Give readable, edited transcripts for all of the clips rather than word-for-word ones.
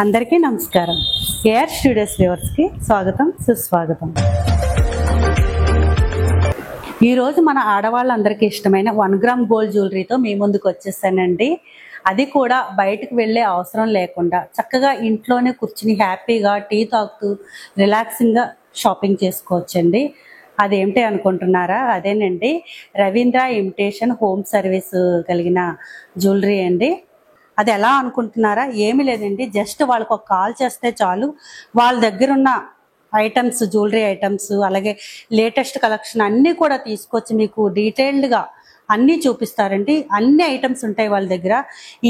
అందరికీ నమస్కారం. AR studios వ్యూవర్స్కి స్వాగతం, సుస్వాగతం. ఈరోజు మన ఆడవాళ్ళందరికీ ఇష్టమైన 1 గ్రామ్ గోల్డ్ జ్యువెలరీతో మీ ముందుకు వచ్చేసానండి. అది కూడా బయటకు వెళ్ళే అవసరం లేకుండా చక్కగా ఇంట్లోనే కూర్చుని హ్యాపీగా టీ తాగుతూ రిలాక్సింగ్గా షాపింగ్ చేసుకోవచ్చండి. అదేమిటి అనుకుంటున్నారా? అదేనండి, రవీంద్ర ఇమిటేషన్ హోమ్ సర్వీస్ కలిగిన జ్యువెలరీ అండి. అది ఎలా అనుకుంటున్నారా? ఏమీ లేదండి, జస్ట్ వాళ్ళకు ఒక కాల్ చేస్తే చాలు, వాళ్ళ దగ్గర ఉన్న ఐటమ్స్, జ్యువెలరీ ఐటమ్స్, అలాగే లేటెస్ట్ కలెక్షన్ అన్నీ కూడా తీసుకొచ్చి మీకు డీటెయిల్డ్గా అన్నీ చూపిస్తారండి. అన్ని ఐటమ్స్ ఉంటాయి వాళ్ళ దగ్గర.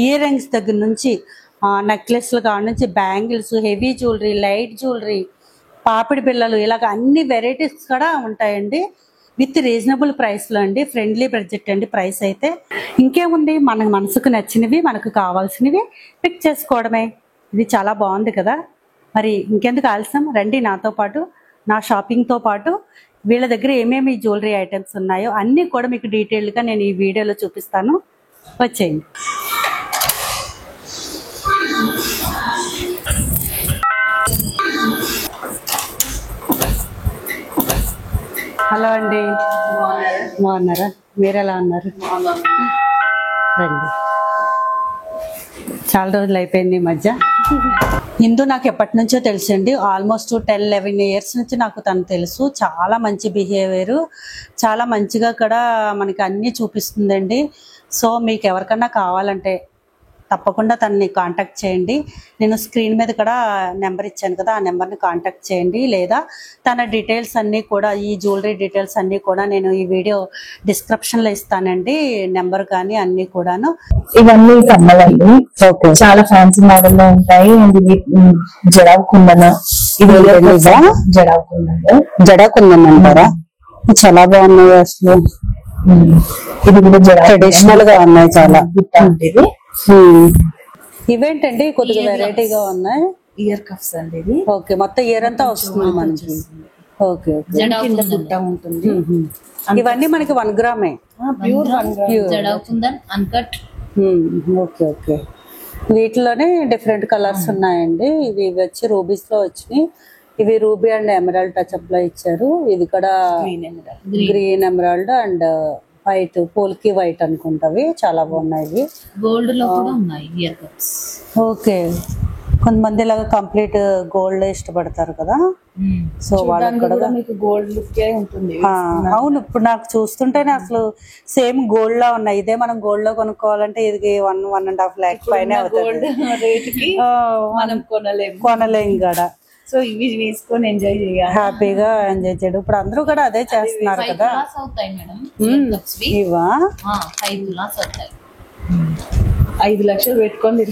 ఇయర్ రింగ్స్ దగ్గర నుంచి నెక్లెస్లు కాడ నుంచి bangles, heavy jewellery, light jewellery, పాపిడి బిళ్ళలు, ఇలాగ అన్ని వెరైటీస్ కూడా ఉంటాయండి. విత్ రీజనబుల్ ప్రైస్లో అండి, ఫ్రెండ్లీ బడ్జెట్ అండి ప్రైస్ అయితే. ఇంకేముంది, మన మనసుకు నచ్చినవి, మనకు కావాల్సినవి పిక్ చేసుకోవడమే. ఇది చాలా బాగుంది కదా. మరి ఇంకెందుకు ఆలస్యం, రండి నాతో పాటు, నా షాపింగ్తో పాటు వీళ్ళ దగ్గర ఏమేమి జ్యువెలరీ ఐటమ్స్ ఉన్నాయో అన్నీ కూడా మీకు డీటెయిల్డ్గా నేను ఈ వీడియోలో చూపిస్తాను. వచ్చేయండి. హలో అండి, బాగున్నారా? మీరు ఎలా ఉన్నారు? రండి. చాలా రోజులు అయిపోయింది ఈ మధ్య. ఇందు నాకు ఎప్పటి నుంచో తెలుసు అండి, ఆల్మోస్ట్ 10-11 ఇయర్స్ నుంచి నాకు తను తెలుసు. చాలా మంచి బిహేవియర్, చాలా మంచిగా కూడా మనకి అన్నీ చూపిస్తుందండి. సో మీకు ఎవరికన్నా కావాలంటే తప్పకుండా తనని కాంటాక్ట్ చేయండి. నేను స్క్రీన్ మీద కూడా నెంబర్ ఇచ్చాను కదా, ఆ నెంబర్ని కాంటాక్ట్ చేయండి. లేదా తన డీటెయిల్స్ అన్నీ కూడా, ఈ జ్యువెలరీ డీటెయిల్స్ అన్నీ కూడా నేను ఈ వీడియో డిస్క్రిప్షన్లో ఇస్తానండి, నెంబర్ కానీ అన్నీ కూడాను. ఇవన్నీ కమ్మలండి. చాలా ఫ్యాన్సీ మోడల్ లో ఉంటాయి. జడావు కుందన, ఇది జడా కుందన అంటారా? చాలా బాగున్నాయి అసలు. ఇది కూడా ట్రెడిషనల్ గా ఉన్నాయి చాలా. ఇది ఇవేంటండి కొద్దిగా వెరైటీగా ఉన్నాయి. ఇయర్ కఫ్స్ అండి ఇది. ఓకే, మొత్తం ఇయర్ అంతా వస్తుంది మనకి. ఓకే ఓకే, కింద బుట్ట ఉంటుంది. ఇవన్నీ మనకి 1 గ్రామే, pure 1 gram jadau kundan uncut. Okay okay. వీటిలోనే డిఫరెంట్ కలర్స్ ఉన్నాయండి. ఇవి వచ్చి రూబీస్ లో వచ్చినాయి. ఇవి రూబీ అండ్ ఎమరాల్డ్ టచ్అప్ లో ఇచ్చారు. ఇది కూడా green emerald and white, polki white అనుకుంటావి. చాలా బాగున్నాయి. గోల్డ్ లో కూడా ఉన్నాయి ఇయర్ కప్స్. ఓకే, కొంతమంది ఇలాగా కంప్లీట్ గోల్డ్ ఇష్టపడతారు కదా, సో వాళ్ళకి కూడా మీకు గోల్డ్ లుక్ ఉంటుంది. అవును, ఇప్పుడు నాకు చూస్తుంటేనే అసలు సేమ్ గోల్డ్ లా ఉన్నాయి. ఇదే మనం గోల్డ్ లో కొనుక్కోవాలంటే ఇది 1.5 lakh పైన అవుతుంది. మనం కొనలేం కూడా. సో ఇవి వేసుకొని ఎంజాయ్ చేయాలి, హ్యాపీగా ఎంజాయ్ చేయడం. ఇప్పుడు అందరూ కూడా అదే చేస్తున్నారు కదా. అవుతాయి మేడం ఇవా 5 గ్లాస్ అవుతాయి. 5 లక్షలు పెట్టుకొని.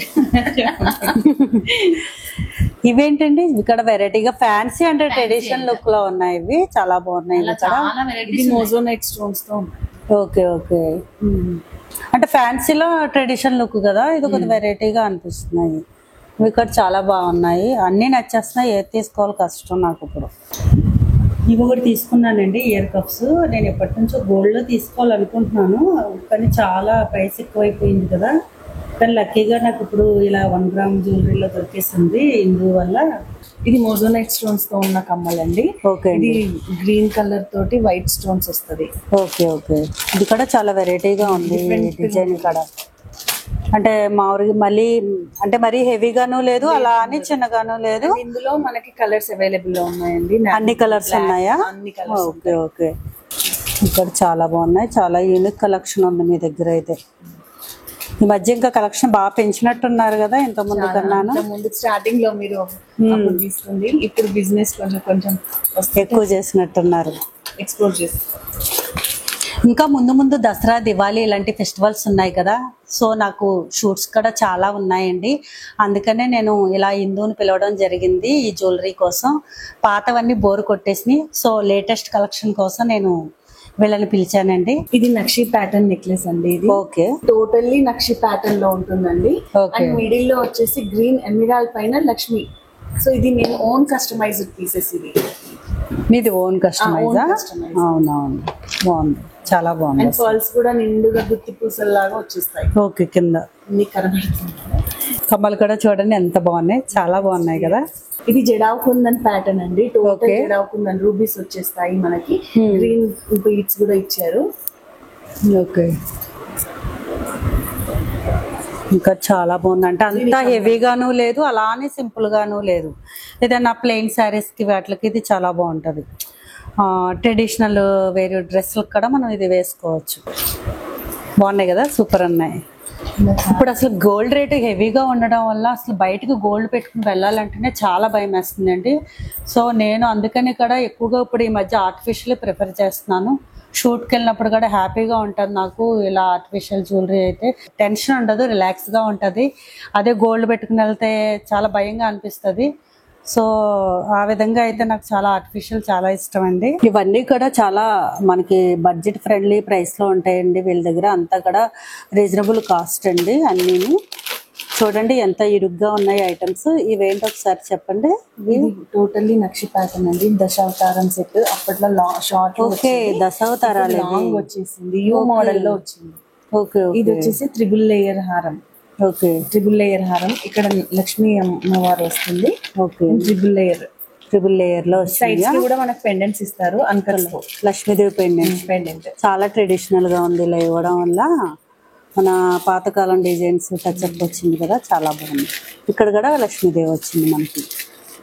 ఇవేంటండి ఇక్కడ వెరైటీగా ఫ్యాన్సీ అంటే ట్రెడిషనల్ లుక్ లో ఉన్నాయి. ఇవి చాలా బాగున్నాయి. ఇది మోజోనైట్ స్టోన్స్ తో. ఓకే ఓకే, అంటే ఫ్యాన్సీలో ట్రెడిషనల్ లుక్ కదా, ఇది ఒక వెరైటీగా అనిపిస్తున్నాయి. ఇవి ఇక్కడ చాలా బాగున్నాయి, అన్నీ నచ్చేస్తున్నాయి. ఏది తీసుకోవాలి కష్టం నాకు ఇప్పుడు. ఇవి ఒకటి తీసుకున్నానండి, ఇయర్ కప్స్. నేను ఎప్పటి నుంచో గోల్డ్లో తీసుకోవాలనుకుంటున్నాను, కానీ చాలా ప్రైస్ ఎక్కువైపోయింది కదా. కానీ లక్కీగా నాకు ఇప్పుడు ఇలా 1 గ్రామ్ జ్యువెలరీలో దొరికేసింది. ఇందువల్ల ఇది మోజోనైట్ స్టోన్స్ తో ఉన్న కమ్మలండి. ఓకే, ఇది గ్రీన్ కలర్ తోటి వైట్ స్టోన్స్ వస్తుంది. Okay okay. ఇది కూడా చాలా వెరైటీగా ఉంది డిజైన్ కూడా. అంటే మామూలుగా మళ్ళీ అంటే మరీ హెవీగాను లేదు, అలా అని చిన్నగాను లేదు. ఇందులో మనకి కలర్స్ అవైలబుల్ లో ఉన్నాయండి. అన్ని కలర్స్ ఉన్నాయా? Okay okay. ఇక్కడ చాలా బాగున్నాయి, చాలా యూనిక్ కలెక్షన్ ఉంది మీ దగ్గర అయితే. ఈ మధ్య ఇంకా కలెక్షన్ బాగా పెంచినట్టున్నారు కదా ఇంత ముందు కన్నాను. ముందు స్టార్టింగ్ లో మీరు తీసుకుంది, ఇప్పుడు బిజినెస్ కొంచెం కొంచెం ఎక్కువ చేసినట్టున్నారు, ఎక్స్ప్లోర్ చేస్తారు. ఇంకా ముందు ముందు దసరా, దివాళీ ఇలాంటి ఫెస్టివల్స్ ఉన్నాయి కదా. సో నాకు షూట్స్ కూడా చాలా ఉన్నాయండి. అందుకనే నేను ఇలా ఇందుని పిలవడం జరిగింది ఈ జ్యువెలరీ కోసం. పాతవన్నీ బోరు కొట్టేసినాయి. సో లేటెస్ట్ కలెక్షన్ కోసం నేను వీళ్ళని పిలిచానండి. ఇది నక్షి ప్యాటర్న్ నెక్లెస్ అండి. ఇది ఓకే, టోటల్లీ నక్షి ప్యాటర్న్ లో ఉంటుందండి. అండ్ మిడిల్ లో వచ్చేసి గ్రీన్ ఎమరాల్డ్ పైన లక్ష్మి. సో ఇది నేను ఓన్ కస్టమైజ్డ్ పీసెస్. ఇది మీది ఓన్ కస్టమైజ్? అవునవును, బాగుంది, చాలా బాగుంది. పర్ల్స్ కూడా నిండుగా గుత్తి పూసల్లాగా వచ్చేస్తాయి. ఓకే, కింద మీకు కనబడుతుంది. కమ్మలు కూడా చూడండి ఎంత బాగున్నాయి, చాలా బాగున్నాయి కదా. ఇది జడావ్ కుందన్ ప్యాటర్న్ అండి. Total Okay. Jadau kundan rubies వచ్చేస్తాయి మనకి. గ్రీన్ బీడ్స్ కూడా ఇచ్చారు. ఓకే, ఇంకా చాలా బాగుంది. అంటే అంతా హెవీగాను లేదు, అలానే సింపుల్ గాను లేదు. ఏదైనా ప్లెయిన్ శారీస్ కి వాటికి ఇది చాలా బాగుంటది. ట్రెడిషనల్ వేరే డ్రెస్లకు కూడా మనం ఇది వేసుకోవచ్చు. బాగున్నాయి కదా, సూపర్ ఉన్నాయి. ఇప్పుడు అసలు గోల్డ్ రేట్ హెవీగా ఉండడం వల్ల అసలు బయటకు గోల్డ్ పెట్టుకుని వెళ్ళాలంటేనే చాలా భయం వేస్తుందండి. సో నేను అందుకని కూడా ఎక్కువగా ఇప్పుడు ఈ మధ్య ఆర్టిఫిషియల్ ప్రిఫర్ చేస్తున్నాను. షూట్కి వెళ్ళినప్పుడు కూడా హ్యాపీగా ఉంటుంది నాకు. ఇలా ఆర్టిఫిషియల్ జ్యువెలరీ అయితే టెన్షన్ ఉండదు, రిలాక్స్గా ఉంటుంది. అదే గోల్డ్ పెట్టుకుని వెళ్తే చాలా భయంగా అనిపిస్తుంది. సో ఆ విధంగా అయితే నాకు చాలా ఆర్టిఫిషియల్ చాలా ఇష్టం అండి. ఇవన్నీ కూడా చాలా మనకి బడ్జెట్ ఫ్రెండ్లీ ప్రైస్లో ఉంటాయండి వీళ్ళ దగ్గర. అంతా కూడా రీజనబుల్ కాస్ట్ అండి అన్నీ. చూడండి ఎంత ఇరుగ్గా ఉన్నాయి ఐటమ్స్. ఇవేంటి ఒకసారి చెప్పండి. ఇది టోటల్లీ నక్షి ప్యాటర్న్ అండి. దశావతారం సెట్. అప్పట్లో షార్ట్. ఓకే, దశావతారాలు లాంగ్ వచ్చేసింది, యూ మోడల్ లో వచ్చింది. ఓకే, ఇది వచ్చేసి త్రిబుల్ లేయర్ హారం. ఓకే, ట్రిబుల్ లేయర్ హారం. ఇక్కడ లక్ష్మీ అమ్మవారు వస్తుంది. ఓకే, ట్రిబుల్ లేయర్ లో సైడ్స్ కి కూడా మనకు పెండెంట్స్ ఇస్తారు. అన్కట్స్ లక్ష్మీదేవి పెండెంట్ చాలా ట్రెడిషనల్ గా ఉంది. ఇలా ఇవ్వడం వల్ల మన పాతకాలం డిజైన్స్ టచ్అప్ వచ్చింది కదా, చాలా బాగుంది. ఇక్కడ కూడా లక్ష్మీదేవి వచ్చింది మనకి.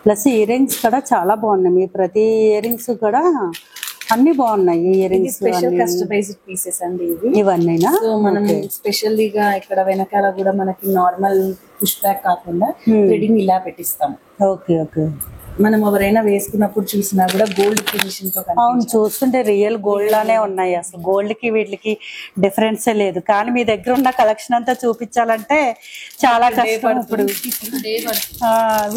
ప్లస్ ఇయర్ రింగ్స్ కూడా చాలా బాగున్నాయి. మీ ప్రతి ఇయర్ రింగ్స్ కూడా అన్ని బాగున్నాయి. Earrings special customized pieces అండి ఇవన్నీనా. సో మనం స్పెషల్లీగా ఇక్కడ వెనకాల కూడా మనకి నార్మల్ పుష్ బ్యాక్ కాకుండా థ్రెడింగ్ ఇలా పెట్టిస్తాం. Okay, okay. మనం ఎవరైనా వేసుకున్నప్పుడు చూసినా కూడా గోల్డ్ ఫినిషింగ్ తో. అవును, చూస్తుంటే రియల్ గోల్డ్ లానే ఉన్నాయి. అసలు గోల్డ్ కి వీటికి డిఫరెన్సే లేదు. కానీ మీ దగ్గర ఉన్న కలెక్షన్ అంతా చూపించాలంటే చాలా కష్టం. ఇప్పుడు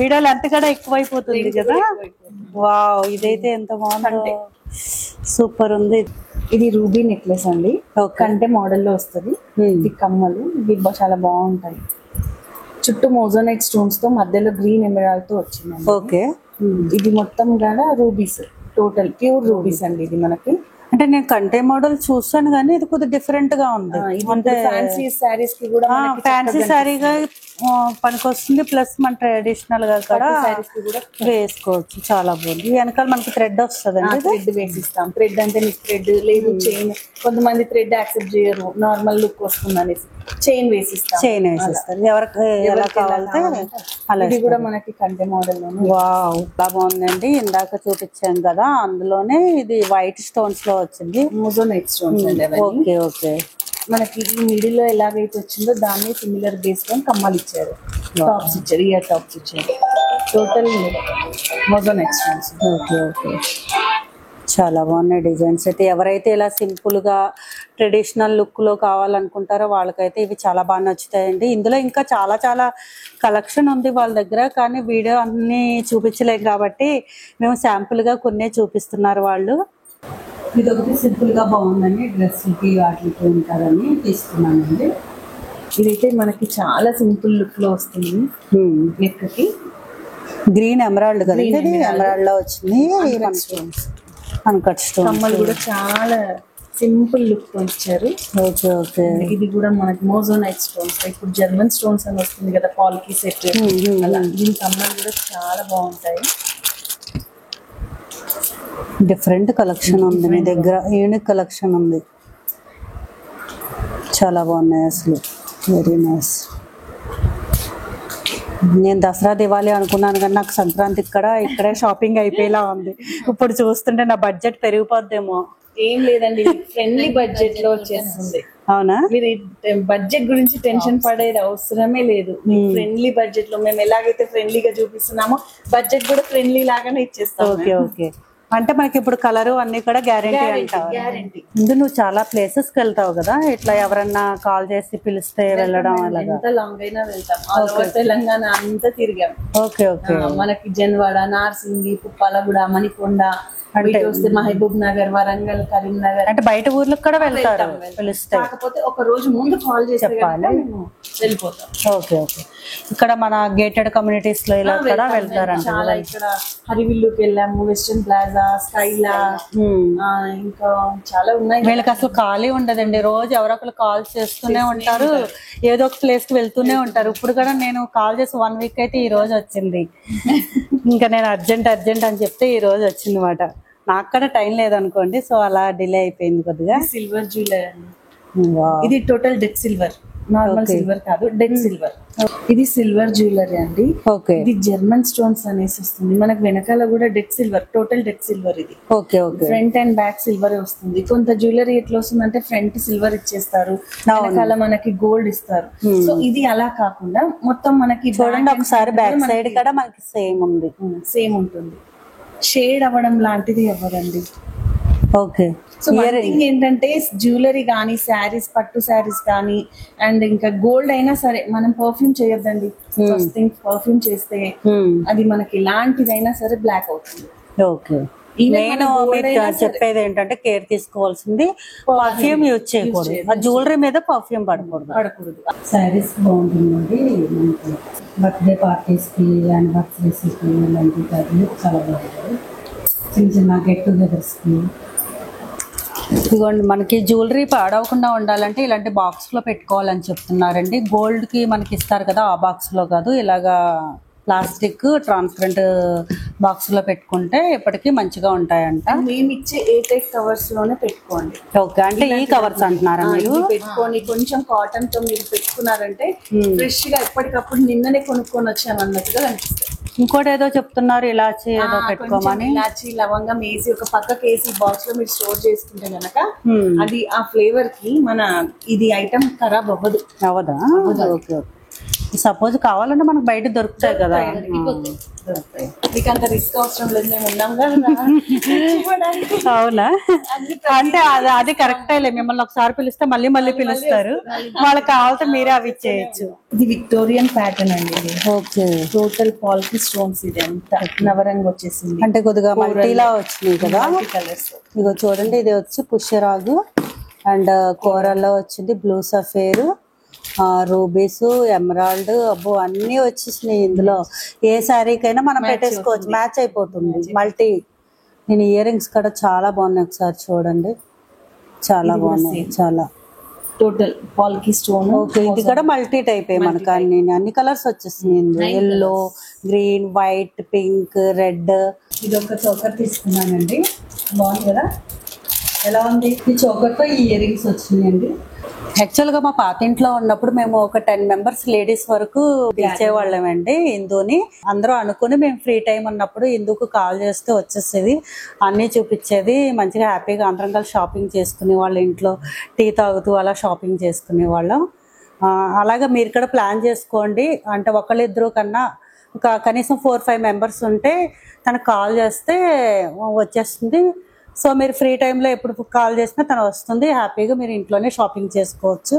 వీడియోలు ఎంత కూడా ఎక్కువైపోతుంది కదా. వావ్, ఇదైతే ఎంత బాగుంది, సూపర్ ఉంది. ఇది రూబీ నెక్లెస్ అండి. కంటే మోడల్ లో వస్తుంది. ఇది కమ్మలు. ఇవి చాలా బాగుంటాయి. చుట్టూ మోజోనైట్ స్టోన్స్ తో మధ్యలో గ్రీన్ ఎమరాల్డ్ తో వచ్చింది. ఓకే, ఇది మొత్తం కూడా రూబీస్, టోటల్ ప్యూర్ రూబీస్ అండి. ఇది మనకి అంటే నేను కంటే మోడల్ చూసాను కానీ ఇది కొద్దిగా డిఫరెంట్ గా ఉంది. అంటే ఫ్యాన్సీ శారీస్ కి కూడా ఫ్యాన్సీ శారీగా పనికొస్తుంది. ప్లస్ మన ట్రెడిషనల్ గా కూడా వేసుకోవచ్చు. చాలా బాగుంది. వెనకాల మనకి థ్రెడ్ వస్తుంది అండి. థ్రెడ్ వేసిస్తాం. థ్రెడ్ అంటే మీకు థ్రెడ్ లేదు, చైన్. కొంతమంది థ్రెడ్ యాక్సెప్ట్ చేయరు, నార్మల్ లుక్ వస్తుంది అనేసి చైన్ వేసిస్తాం. చైన్ వేసిస్తారు ఎవరికి ఎలా కావాలంటే అలా. ఇది కూడా మనకి కంటే మోడల్ లోనే. వావ్, చాలా బాగుందండి. ఇందాక చూపించాను కదా, అందులోనే ఇది వైట్ స్టోన్స్ లో వచ్చింది. మోజోనైట్ స్టోన్స్ అండి. Okay, okay. మనకి ఈ మిడిల్ లో ఎలాగైతే వచ్చిందో దాన్ని సిమిలర్ బేస్ లో కమ్మలు ఇచ్చారు, టాప్స్ ఇచ్చారు, ఇయర్ టాప్స్ ఇచ్చారు. Total మోజోనైట్ stones. Okay, okay. చాలా బాగున్నాయి డిజైన్స్ అయితే. ఎవరైతే ఇలా సింపుల్ గా ట్రెడిషనల్ లుక్ లో కావాలనుకుంటారో వాళ్ళకైతే ఇవి చాలా బాగా నచ్చుతాయండి. ఇందులో ఇంకా చాలా చాలా కలెక్షన్ ఉంది వాళ్ళ దగ్గర, కానీ వీడియో అన్ని చూపించలేం కాబట్టి మేము శాంపుల్ గా కొన్నే చూపిస్తున్నారు వాళ్ళు. ఇది ఒకటి సింపుల్ గా బాగుందని డ్రెస్కి వాటికి ఉంటారని తీసుకున్నానండి. ఇదైతే మనకి చాలా సింపుల్ లుక్ లో వస్తుంది. నెక్ కి గ్రీన్ ఎమరాల్డ్ కదా, ఇది ఎమరాల్డ్ లో వచ్చింది. Uncut stones. కమ్మలు కూడా చాలా సింపుల్ లుక్ తో ఇచ్చారు. Okay, okay. ఇది కూడా మనకి మోజోనైట్ స్టోన్స్. ఇప్పుడు జర్మన్ స్టోన్స్ అని వస్తుంది కదా, పాల్కీ సెట్. అలా దీని కమ్మలు కూడా చాలా బాగుంటాయి. డిఫరెంట్ కలెక్షన్ ఉంది మీ దగ్గర, యూనిక్ కలెక్షన్ ఉంది. చాలా బాగున్నాయి అసలు, వెరీ నైస్. నేను దసరా దివాళీ అనుకున్నాను కానీ నాకు సంక్రాంతికి కూడా ఇక్కడే షాపింగ్ అయిపోయేలా ఉంది. ఇప్పుడు చూస్తుంటే నా బడ్జెట్ పెరిగిపోద్దేమో. ఏం లేదండి, ఫ్రెండ్లీ బడ్జెట్ లో వచ్చేస్తుంది. అవునా? మీరు బడ్జెట్ గురించి టెన్షన్ పడేది అవసరమే లేదు. ఫ్రెండ్లీ బడ్జెట్ లో మేము ఎలాగైతే ఫ్రెండ్లీగా చూపిస్తున్నామో బడ్జెట్ కూడా ఫ్రెండ్లీ లాగానే ఇచ్చేస్తాం. Okay, okay. అంటే మనకి ఇప్పుడు కలర్ అన్ని కూడా గ్యారెంటీ అంటావు. ముందు నువ్వు చాలా ప్లేసెస్ కి వెళ్తావు కదా, ఇట్లా ఎవరన్నా కాల్ చేసి పిలిస్తే వెళ్ళడం అలాగా? ఎంత లాంగ్ అయినా వెళ్తాం. తెలంగాణ అంతా తిరిగాం. Okay, okay. మనకి జన్వాడ, నార్సింగి, పుప్పాలగూడ, మణికొండ అంటే ఇటు వస్తే మహబూబ్ నగర్, వరంగల్, కరీంనగర్ అంటే బయట ఊర్లకు కూడా వెళ్తారు పిలిస్తే. కాకపోతే ఒక రోజు ముందు కాల్ చేస్తే చెప్పాలి. గనుక మేము వెళ్ళిపోతాం. Okay okay. ఇక్కడ మన గేటెడ్ కమ్యూనిటీస్ లో ఇలా కూడా వెళ్తారంట. చాలా ఇక్కడ హరివిల్లుకి వెళ్ళాము, వెస్టర్న్ ప్లాజా, స్కైలా, ఇంకా చాలా ఉన్నాయి. వీళ్ళకి అసలు ఖాళీ ఉండదండి. రోజు ఎవరో ఒకరు కాల్ చేస్తూనే ఉంటారు, ఏదో ఒక ప్లేస్ కి వెళ్తూనే ఉంటారు. ఇప్పుడు కూడా నేను కాల్ చేసి 1 వీక్ అయితే ఈ రోజు వచ్చింది. ఇంకా నేను అర్జెంట్ అని చెప్తే ఈ రోజు వచ్చింది అన్నమాట. నాకు కూడా టైం లేదనుకోండి, సో అలా డిలే అయిపోయింది కొద్దిగా. సిల్వర్ జ్యువెలరీ అండి. ఇది total dead silver, normal silver కాదు, డెడ్ సిల్వర్. ఇది సిల్వర్ జ్యువెలరీ అండి. ఓకే. ఇది జర్మన్ స్టోన్స్ అనేసి వస్తుంది మనకు. వెనకాల కూడా dead silver, total dead silver. ఇది okay okay. Front and back silver వస్తుంది. కొంత జ్యువెలరీ ఎట్లా వస్తుందంటే ఫ్రంట్ సిల్వర్ ఇచ్చేస్తారు, వెనకాల మనకి గోల్డ్ ఇస్తారు. సో ఇది అలా కాకుండా మొత్తం మనకి చూడండి ఒకసారి బ్యాక్ సైడ్ కూడా మనకి సేమ్ ఉంది, సేమ్ ఉంటుంది. షేడ్ అవ్వడం లాంటిది అవ్వదండి. ఓకే. సో ఏంటంటే జ్యువెలరీ కానీ, శారీస్, పట్టు శారీస్ కానీ, అండ్ ఇంకా గోల్డ్ అయినా సరే మనం పర్ఫ్యూమ్ చేయొద్దండి. ఫస్ట్ థింగ్ పర్ఫ్యూమ్ చేస్తే అది మనకి ఎలాంటిదైనా సరే బ్లాక్ అవుతుంది. ఓకే. నేను మీకు చెప్పేది ఏంటంటే కేర్ తీసుకోవాల్సింది, పర్ఫ్యూమ్ యూజ్ చేయకూడదు, ఆ జ్యువెలరీ మీద పర్ఫ్యూమ్ పడకూడదు. శారీస్ బాగుంటుందండి, మనకి బర్త్డే పార్టీస్ కి, యానివర్సరీస్ కి, ఇలాంటి చాలా బాగుంటుంది. చిన్న చిన్న గెట్ టుగెదర్స్ కి. ఇదిగోండి మనకి జ్యువెలరీ పాడవకుండా ఉండాలంటే ఇలాంటి బాక్స్ లో పెట్టుకోవాలని చెప్తున్నారండి. గోల్డ్ కి మనకి ఇస్తారు కదా, ఆ బాక్స్ లో కాదు, ఇలాగా ప్లాస్టిక్ ట్రాన్స్పరెంట్ బాక్స్ లో పెట్టుకుంటే ఎప్పటికీ మంచిగా ఉంటాయంట. మేము ఇచ్చే ఎయిర్ కవర్స్ లోనే పెట్టుకోండి. ఓకే. అంటే ఈ కవర్స్ అంటున్నారా మీరు? పెట్టుకొని కొంచెం కాటన్ తో మీరు పెట్టుకున్నారంటే ఫ్రెష్ గా ఎప్పటికప్పుడు నిన్ననే కొనుక్కొని వచ్చామన్నట్టుగా కనిపిస్తుంది. ఇంకోటి ఏదో చెప్తున్నారు, ఇలాచి ఏదో పెట్టుకోమని. ఇలాచి, లవంగం వేసి ఒక పక్కకి వేసి బాక్స్ లో మీరు స్టోర్ చేసుకుంటే గనక అది ఆ ఫ్లేవర్ కి మన ఇది ఐటమ్ ఖరాబ్ అవ్వదు. అవదా? ఓకే. సపోజ్ కావాలంటే మనకు బయట దొరుకుతాయి కదా. మీకు అంత రిస్క్ అవసరం లేదు, మేము ఉన్నాం కదా. అవునా? అంటే అది కరెక్టే. మిమ్మల్ని ఒకసారి పిలిస్తే మళ్ళీ పిలుస్తారు, వాళ్ళకి కావాలంటే మీరే అవి ఇచ్చేయచ్చు. ఇది విక్టోరియన్ ప్యాటర్న్ అండి. ఇది ఓకే. Total పాల్కి stones. ఇది అంతా నవరంగ్ వచ్చేసింది, అంటే కొద్దిగా మల్టీలా వచ్చినాయి కదా కలర్స్. ఇగో చూడండి, ఇది వచ్చి పుష్యరాగు అండ్ కోరల్లో వచ్చింది బ్లూ సఫేర్, రూబీస్, ఎమరాల్డ్, అబ్బో అన్ని వచ్చేసినాయి ఇందులో. ఏ శారీకైనా మనం పెట్టేసుకోవచ్చు, మ్యాచ్ అయిపోతుంది. మల్టీ. నేను ఇయర్ రింగ్స్ కూడా చాలా బాగున్నాయి, ఒకసారి చూడండి, చాలా బాగున్నాయి, చాలా. Total polki stone. ఓకే. ఇది కూడా మల్టీ టైప్ మనకు అన్ని కలర్స్ వచ్చేసినాయి ఇందులో. Yellow, green, white, pink, red. ఇది ఒక చోకర్ తీసుకున్నానండి, బాగుంది కదా. ఎలా ఉంది? ఈ చోకర్తో ఈ ఇయర్ రింగ్స్ వచ్చినాయండి. యాక్చువల్గా మా పాత ఇంట్లో ఉన్నప్పుడు మేము ఒక 10 మెంబర్స్ లేడీస్ వరకు పిలిచేవాళ్ళం అండి హిందూని. అందరూ అనుకుని మేము ఫ్రీ టైం ఉన్నప్పుడు హిందూకు కాల్ చేస్తే వచ్చేసేది, అన్నీ చూపించేది. మంచిగా హ్యాపీగా అందరం కలిసి షాపింగ్ చేసుకునే వాళ్ళ ఇంట్లో టీ తాగుతూ అలా షాపింగ్ చేసుకునే వాళ్ళం. అలాగే మీరు కూడా ప్లాన్ చేసుకోండి. అంటే ఒకళ్ళిద్దరు కన్నా కనీసం 4-5 మెంబర్స్ ఉంటే తనకు కాల్ చేస్తే వచ్చేస్తుంది. సో మీరు ఫ్రీ టైంలో ఎప్పుడు కాల్ చేసినా తను వస్తుంది. హ్యాపీగా మీరు ఇంట్లోనే షాపింగ్ చేసుకోవచ్చు,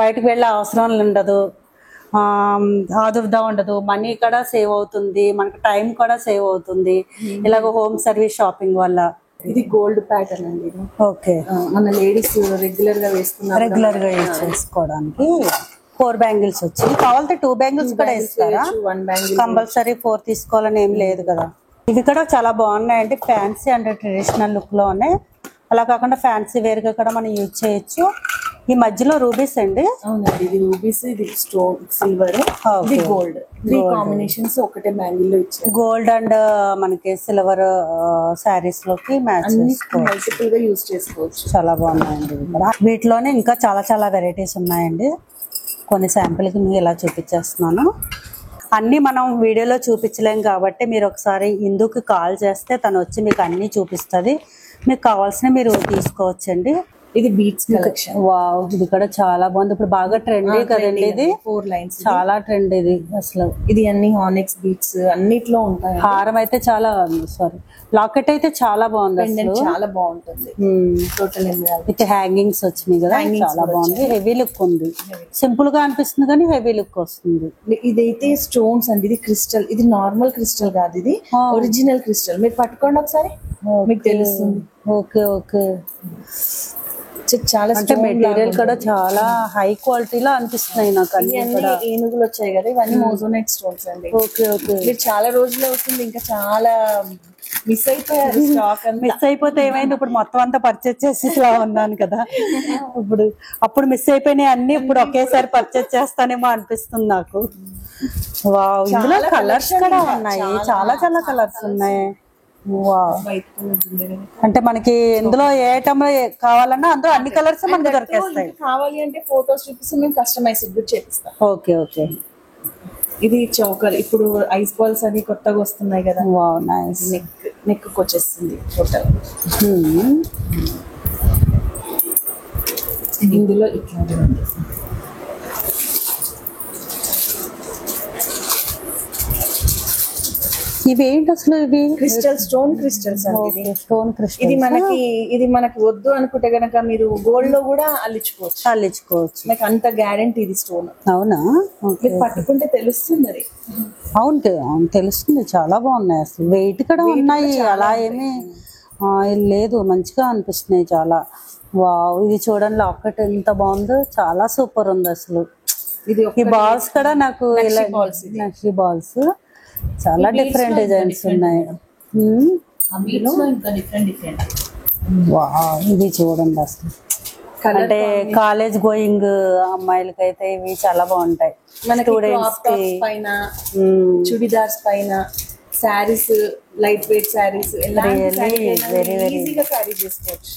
బయటకు వెళ్ళే అవసరం ఉండదు, ఆదుర్దా ఉండదు, మనీ కూడా సేవ్ అవుతుంది, మనకు టైం కూడా సేవ్ అవుతుంది ఇలాగ హోమ్ సర్వీస్ షాపింగ్ వల్ల. ఇది గోల్డ్ ప్యాటర్న్ అండి. ఓకే. మన లేడీస్ రెగ్యులర్ గా వేసుకున్నారు, రెగ్యులర్ గా యూజ్ చేసుకోవడానికి. 4 బ్యాంగిల్స్ వచ్చి కావాలంటే 2 బ్యాంగిల్స్ కూడా ఇస్తారా? 1 బ్యాంగిల్ కంపల్సరీ 4 తీసుకోవాలని ఏం లేదు కదా. ఇవి కూడా చాలా బాగున్నాయండి, ఫ్యాన్సీ అండ్ ట్రెడిషనల్ లుక్ లో ఉన్నాయి. అలా కాకుండా ఫ్యాన్సీ వేర్ గా కూడా మనం యూజ్ చేయొచ్చు. ఈ మధ్యలో రూబీస్ అండి. అవునండి, ఇది రూబీస్, ఇది స్టోన్ సిల్వర్, ఇది గోల్డ్. 3 కాంబినేషన్స్ ఒకటే బ్యాంగిల్ లో ఇచ్చారు. గోల్డ్ అండ్ మనకి సిల్వర్ శారీస్ లోకి మ్యాచ్ మల్టిపుల్ గా యూజ్ చేసుకోవచ్చు. చాలా బాగున్నాయండి. వీటిలోనే ఇంకా చాలా వెరైటీస్ ఉన్నాయండి. కొన్ని శాంపిల్కి మీకు ఇలా చూపించేస్తున్నాను. అన్నీ మనం వీడియోలో చూపించలేం కాబట్టి మీరు ఒకసారి ఇందుకు కాల్ చేస్తే తను వచ్చి మీకు అన్నీ చూపిస్తుంది. మీకు కావాల్సిన మీరు తీసుకోవచ్చండి. ఇది బీట్స్ కలెక్షన్. వావ్, ఇది కూడా చాలా బాగుంది. ఇప్పుడు బాగా ట్రెండీ కదండి ఇది. 4 లైన్స్. చాలా ట్రెండ్ ఇది అసలు. ఇది అన్ని హానెక్స్ బీట్స్ అన్నిట్లో ఉంటాయి. హారం అయితే చాలా, సారీ లాకెట్ అయితే చాలా బాగుంది అసలు. చాలా బాగుంటుంది. టోటల్ విత్ హ్యాంగింగ్స్ వచ్చినాయి కదా, చాలా బాగుంది. హెవీ లుక్ ఉంది. సింపుల్ గా అనిపిస్తుంది కానీ హెవీ లుక్ వస్తుంది. ఇదైతే స్టోన్స్ అండి. ఇది క్రిస్టల్. ఇది నార్మల్ క్రిస్టల్ కాదు, ఇది ఒరిజినల్ క్రిస్టల్. మీరు పట్టుకోండి ఒకసారి, మీకు తెలుస్తుంది. Okay okay. చాలా అంటే మెటీరియల్ కూడా చాలా హై క్వాలిటీలో అనిపిస్తున్నాయి నాకు. అన్ని ఏనుగులు వచ్చాయి కదా, ఇవన్నీ మోజోనైట్ స్టోన్స్ అండి. Okay okay. మీరు చాలా రోజులు అవుతుంది, ఇంకా చాలా మిస్ అయిపోయారు స్టాక్ అంతా. మిస్ అయిపోతే ఏమైంది, ఇప్పుడు మొత్తం అంతా పర్చేజ్ చేసి ఇలా ఉన్నాను కదా. ఇప్పుడు అప్పుడు మిస్ అయిపోయినాయి అన్ని ఇప్పుడు ఒకేసారి పర్చేజ్ చేస్తానేమో అనిపిస్తుంది నాకు. వావ్, ఇందులో కలర్స్ కూడా ఉన్నాయి, చాలా చాలా కలర్స్ ఉన్నాయి. అంటే మనకి ఇందులో ఏ ఐటమ్ కావాలన్నా అందులో అన్ని కలర్స్ మనకు దొరికేస్తాయి. కావాలి అంటే ఫోటోస్ చూపిస్తే మేము కస్టమైజ్ చేపిస్తాం. Okay okay. ఇది చౌకర్. ఇప్పుడు ఐస్ బాల్స్ అని కొత్తగా వస్తున్నాయి కదా. Wow, nice. నెక్ వచ్చేస్తుంది టోటల్. ఇందులో ఇట్లాంటివి ఉంది. ఇవి ఏంటి అసలు? ఇవి క్రిస్టల్ స్టోన్ క్రిస్టల్స్ అండి. Stone crystal. ఇది మనకి వద్దు అనుకుంటే గనక మీరు గోల్డ్ లో కూడా అల్లించుకోవచ్చు. నాకు అంత గ్యారెంటీ ఇది స్టోన్. అవునా? మీరు పట్టుకుంటే తెలుస్తుంది అది. అవును తెలుస్తుంది. చాలా బాగున్నాయి అసలు. వెయిట్ కూడా ఉన్నాయి, అలా ఏమీ లేదు. మంచిగా అనిపిస్తున్నాయి చాలా. వావ్, ఇది చూడండి లాకెట్ ఎంత బాగుందో, చాలా సూపర్ ఉంది అసలు. ఇది ఈ బాల్స్ కూడా నాకు నక్షి బాల్స్ చాలా డిఫరెంట్ డిజైన్స్ ఉన్నాయి. వావ్, ఇది చూడండి అసలు. అంటే కాలేజ్ గోయింగ్ అమ్మాయిలకి అయితే ఇవి చాలా బాగుంటాయి. స్టూడెంట్స్ పైన, చుడిదార్స్ పైన, శారీస్, లైట్ వెయిట్ శారీస్ ఈజీగా క్యారీ చేసుకోవచ్చు.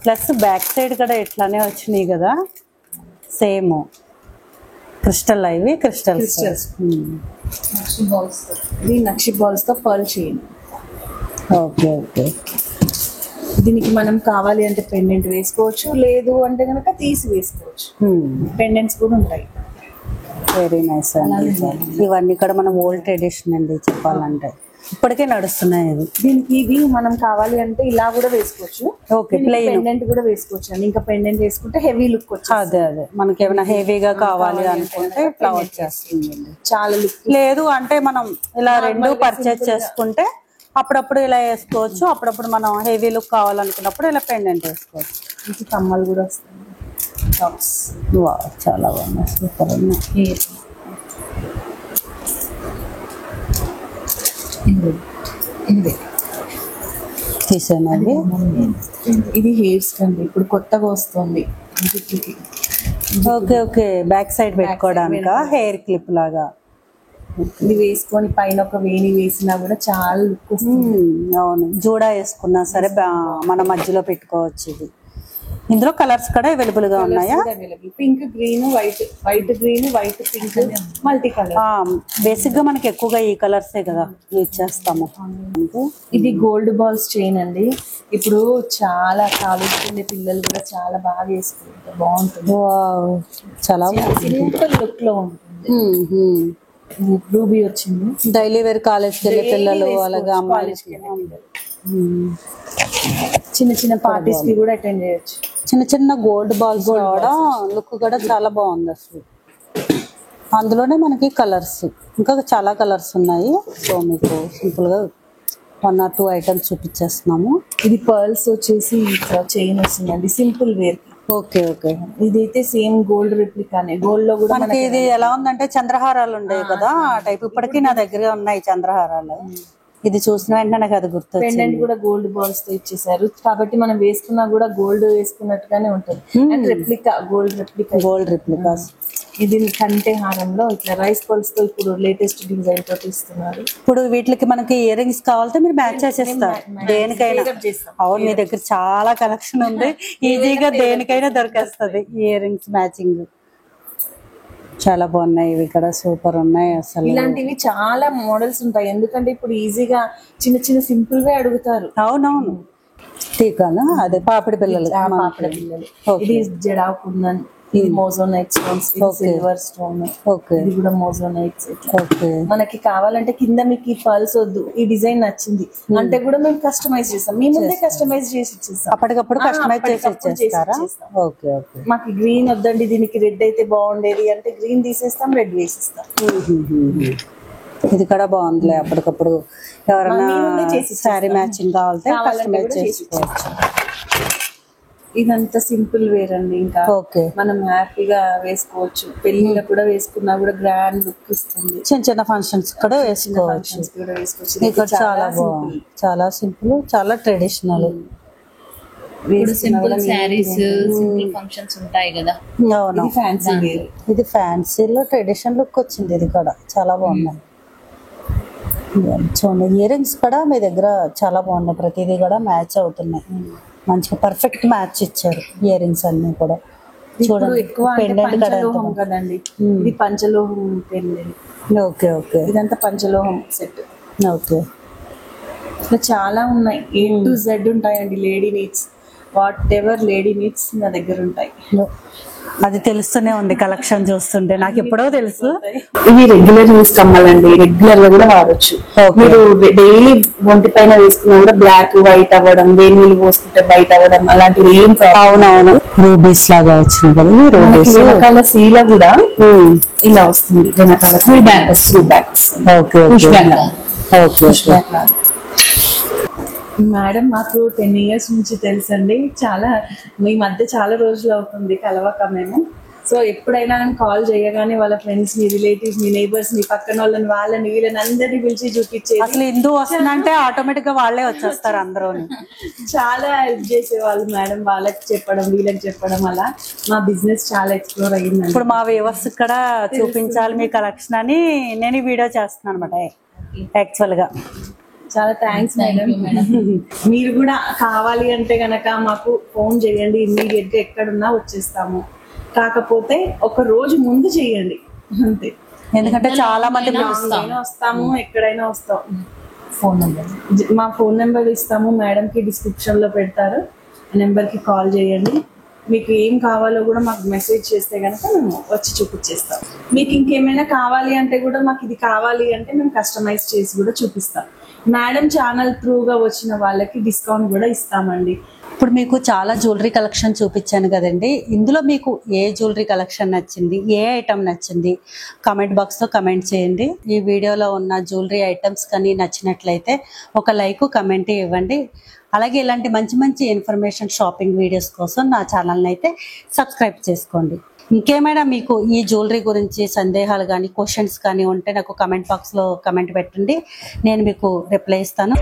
ప్లస్ బ్యాక్ సైడ్ కూడా ఇట్లానే వచ్చినాయి కదా, సేమ్ క్రిస్టల్. ఇవి క్రిస్టల్స్. ఇది నక్షి బాల్స్ తో పర్ల్ చైన్. Okay okay. దీనికి మనం కావాలి అంటే పెండెంట్ వేసుకోవచ్చు, లేదు అంటే కనుక తీసి వేసుకోవచ్చు. పెండెంట్స్ కూడా ఉంటాయి. వెరీ నైస్ అండి. ఇవన్నీ కూడా మనం ఓల్డ్ ట్రెడిషన్ అండి చెప్పాలంటే, ఇప్పటికే నడుస్తున్నాయి. దీనికి ఇది మనం కావాలి అంటే ఇలా కూడా వేసుకోవచ్చు. ఓకే, పెండెంట్ కూడా వేసుకోవచ్చు అండి. ఇంకా పెండెంట్ వేసుకుంటే హెవీ లుక్ వచ్చి. అదే మనకి ఏమైనా హెవీగా కావాలి అనుకుంటే ఇట్లా వచ్చేస్తుంది. చాలా లుక్. లేదు అంటే మనం ఇలా రెండు పర్చేజ్ చేసుకుంటే అప్పుడప్పుడు ఇలా వేసుకోవచ్చు. అప్పుడప్పుడు మనం హెవీ లుక్ కావాలనుకున్నప్పుడు ఇలా పెండెంట్ వేసుకోవచ్చు. ఇంకా కమ్మలు కూడా వస్తాయి. టాప్స్ చాలా బాగున్నాయి, సూపర్ ఉన్నాయి. తీసానండి. ఇది హెయిర్స్ కండి, ఇప్పుడు కొత్తగా వస్తుంది. Okay okay. బ్యాక్ సైడ్ పెట్టుకోవడానికా, హెయిర్ క్లిప్ లాగా. ఇది వేసుకొని పైన ఒక వేణి వేసినా కూడా చాలా లుక్ వస్తుంది. అవును, జూడా వేసుకున్నా సరే మన మధ్యలో పెట్టుకోవచ్చు. ఇది ఇందులో కలర్స్ కూడా అవైలబుల్ గా ఉన్నాయా? Pink green white, white green white pink, multi colour. Basic గా మనకి ఎక్కువగా ఈ కలర్స్ కదా యూజ్ చేస్తాము. ఇది గోల్డ్ బాల్స్ చైన్ అండి. ఇప్పుడు చాలా కాలేజ్ కింద పిల్లలు కూడా చాలా బాగా వేసుకుంటారు, బాగుంటుంది. చాలా సింపుల్ లుక్ లో ఉంటుంది. రూబీ వచ్చింది. డైలీ వేర్ కాలేజ్కి వెళ్ళే పిల్లలు, అలాగే అమ్మాయిలకి, చిన్న చిన్న పార్టీస్ కి కూడా అటెండ్ చేయొచ్చు. చిన్న చిన్న గోల్డ్ బాల్స్ కూడా లుక్ కూడా చాలా బాగుంది అసలు. అందులోనే మనకి కలర్స్ ఇంకా చాలా కలర్స్ ఉన్నాయి. సో మీకు సింపుల్ గా 1 or 2 ఐటమ్స్ చూపించేస్తున్నాము. ఇది పర్ల్స్ వచ్చేసి చైన్ వస్తుందండి, సింపుల్ వేర్. Okay okay. ఇదైతే సేమ్ గోల్డ్ రెప్లికానే. గోల్డ్ లో కూడా మనకి ఇది ఎలా ఉందంటే చంద్రహారాలు ఉండేవి కదా ఆ టైప్, ఇప్పటికీ నా దగ్గర ఉన్నాయి చంద్రహారాలు. ఇది చూసిన వెంటనే నాకు అది గుర్తొచ్చింది. పెండెంట్ కూడా గోల్డ్ బాల్స్ తో ఇచ్చేసారు కాబట్టి మనం వేసుకున్నా కూడా గోల్డ్ వేసుకున్నట్టుగానే ఉంటుంది. And replica, gold replicas. ఇది కంటే హారంలో ఇట్లా రైస్ పల్స్ తో ఇప్పుడు లేటెస్ట్ డిజైన్ తో ఇస్తున్నారు. ఇప్పుడు వీటికి మనకి ఇయర్ రింగ్స్ కావాలంటే మీరు మ్యాచ్ చేసేస్తారు దేనికైనా. అవును, మీ దగ్గర చాలా కలెక్షన్ ఉంది, ఈజీగా దేనికైనా దొరికేస్తుంది ఇయర్ రింగ్స్ మ్యాచింగ్. చాలా బాగున్నాయి ఇవి ఇక్కడ, సూపర్ ఉన్నాయి అసలు. ఇలాంటివి చాలా మోడల్స్ ఉంటాయి, ఎందుకంటే ఇప్పుడు ఈజీగా చిన్న చిన్న సింపుల్ గా అడుగుతారు. అవునవును. టీకానా అదే పాపిడి పిల్లలు పాపడ పిల్లలు. ఇది జడా కుందన్, ఇది మోజోనైట్ స్టోన్స్, ఇది సిల్వర్ స్టోన్, ఓకే ఇది కూడా మోజోనైట్స్. ఓకే మనకి కావాలంటే కింద మీకు ఈ పల్స్ వద్దు, ఈ డిజైన్ నచ్చింది అంటే కూడా మేము కస్టమైజ్ చేస్తాం. మీ ముందే కస్టమైజ్ చేసి ఇచ్చేస్తాం. అప్పటికప్పుడు కస్టమైజ్ చేసి ఇచ్చేస్తారా? Okay okay. మాకు గ్రీన్ వద్దండి, దీనికి రెడ్ అయితే బాగుండేది అంటే గ్రీన్ తీసేస్తాం, రెడ్ వేసిస్తాం. ఇది కూడా బాగుందిలే. అప్పటికప్పుడు ఎవరైనా శారీ మ్యాచింగ్ కావాలంటే కస్టమైజ్ చేసుకోవచ్చు. ఇదంతా సింపుల్ వేర్ అండి. ఇంకా ఓకే మనం హ్యాపీగా వేసుకోవచ్చు. పెళ్లిలో కూడా వేసుకున్నా కూడా గ్రాండ్ లుక్ ఇస్తుంది. చిన్న చిన్న ఫంక్షన్స్ కూడా వేసుకోవచ్చు. కూడా వేసుకోవచ్చు. ఇక్కడ చాలా బాగుంది, చాలా సింపుల్, చాలా ట్రెడిషనల్. ఇప్పుడు సింపుల్ శారీస్, సింపుల్ ఫంక్షన్స్ ఉంటాయి కదా. అవును, ఫ్యాన్సీ వేర్. ఇది ఫ్యాన్సీలో ట్రెడిషనల్ లుక్ వచ్చింది. ఇది కూడా చాలా బాగుంది. చూడండి, ఇయర్ రింగ్స్ కూడా మీ దగ్గర చాలా బాగున్నాయి. ప్రతిదీ కూడా మ్యాచ్ అవుతున్నాయి. మంచిగా పర్ఫెక్ట్ మ్యాచ్ ఇచ్చారు ఇయర్ రింగ్స్ అన్ని కూడా. చూడండి, ఎక్కువ పంచలోహం కదండి, ఇది పంచలోహం పెండెంట్. Okay okay. ఇదంతా పంచలోహం సెట్. ఓకే, ఇట్లా చాలా ఉన్నాయి. A to Z ఉంటాయండి. Lady needs, what ever lady needs నా దగ్గర ఉంటాయి. అది తెలుస్తూనే ఉంది కలెక్షన్ చూస్తుంటే, నాకు ఎప్పుడో తెలుసు. ఇవి రెగ్యులర్ యూస్ కమ్మాలండి, రెగ్యులర్ గా కూడా వాడచ్చు. మీరు డైలీ ఒంటి పైన వేసుకున్నా కూడా బ్లాక్ వైట్ అవ్వడం, వేడి నీళ్ళు పోసుకుంటే వైట్ అవ్వడం అలాంటివి ఏం. అవునవును, రూబీస్ లాగా వచ్చింది కదా. రూబీస్ వెనకాల సీల కూడా ఇలా వస్తుంది. వెనకాల full back okay okay. Madam మాకు 10 years నుంచి తెలుసండి. చాలా మీ మధ్య చాలా రోజులు అవుతుంది కలవక మేము. సో ఎప్పుడైనా కాల్ చేయగానే వాళ్ళ ఫ్రెండ్స్ ని, రిలేటివ్స్ ని, నైబర్స్ ని, పక్కన వాళ్ళని వీళ్ళని అందరినీ పిలిచి చూపించేది. అసలు హిందూ వస్తుందంటే ఆటోమేటిక్ గా వాళ్ళే వచ్చేస్తారు అందరూ. చాలా హెల్ప్ చేసేవాళ్ళు మేడం. వాళ్ళకి చెప్పడం, వీళ్ళకి చెప్పడం, అలా మా బిజినెస్ చాలా ఎక్స్ప్లోర్ అయ్యింది. ఇప్పుడు మా వ్యూవర్స్ కూడా చూపించాలి మీ కలెక్షన్ అని నేను ఈ వీడియో చేస్తున్నాను అనమాట. యాక్చువల్ గా చాలా థ్యాంక్స్ మేడం. మీరు కూడా కావాలి అంటే గనక మాకు ఫోన్ చేయండి, ఇమ్మీడియట్ గా ఎక్కడున్నా వచ్చేస్తాము. కాకపోతే ఒక రోజు ముందు చేయండి అంతే. ఎందుకంటే చాలా మంది వస్తాము, ఎక్కడైనా వస్తాం. ఫోన్ నెంబర్, మా ఫోన్ నెంబర్ ఇస్తాము, మేడం కి డిస్క్రిప్షన్ లో పెడతారు. ఆ నెంబర్ కి కాల్ చేయండి. మీకు ఏం కావాలో కూడా మాకు మెసేజ్ చేస్తే కనుక మేము వచ్చి చూపించేస్తాం. మీకు ఇంకేమైనా కావాలి అంటే కూడా మాకు ఇది కావాలి అంటే మేము కస్టమైజ్ చేసి కూడా చూపిస్తాం. మేడం ఛానల్ త్రూగా వచ్చిన వాళ్ళకి డిస్కౌంట్ కూడా ఇస్తామండి. ఇప్పుడు మీకు చాలా జ్యువెలరీ కలెక్షన్ చూపించాను కదండి. ఇందులో మీకు ఏ జ్యువెలరీ కలెక్షన్ నచ్చింది, ఏ ఐటమ్ నచ్చింది, కామెంట్ బాక్స్లో కమెంట్ చేయండి. ఈ వీడియోలో ఉన్న జ్యువెలరీ ఐటమ్స్ కానీ నచ్చినట్లయితే ఒక లైక్, కమెంట్ ఇవ్వండి. అలాగే ఇలాంటి మంచి మంచి ఇన్ఫర్మేషన్ షాపింగ్ వీడియోస్ కోసం నా ఛానల్ని అయితే సబ్స్క్రైబ్ చేసుకోండి. ఇంకేమైనా మీకు ఈ జ్యువెలరీ గురించి సందేహాలు కానీ, క్వశ్చన్స్ కానీ ఉంటే నాకు కమెంట్ బాక్స్లో కమెంట్ పెట్టండి. నేను మీకు రిప్లై ఇస్తాను.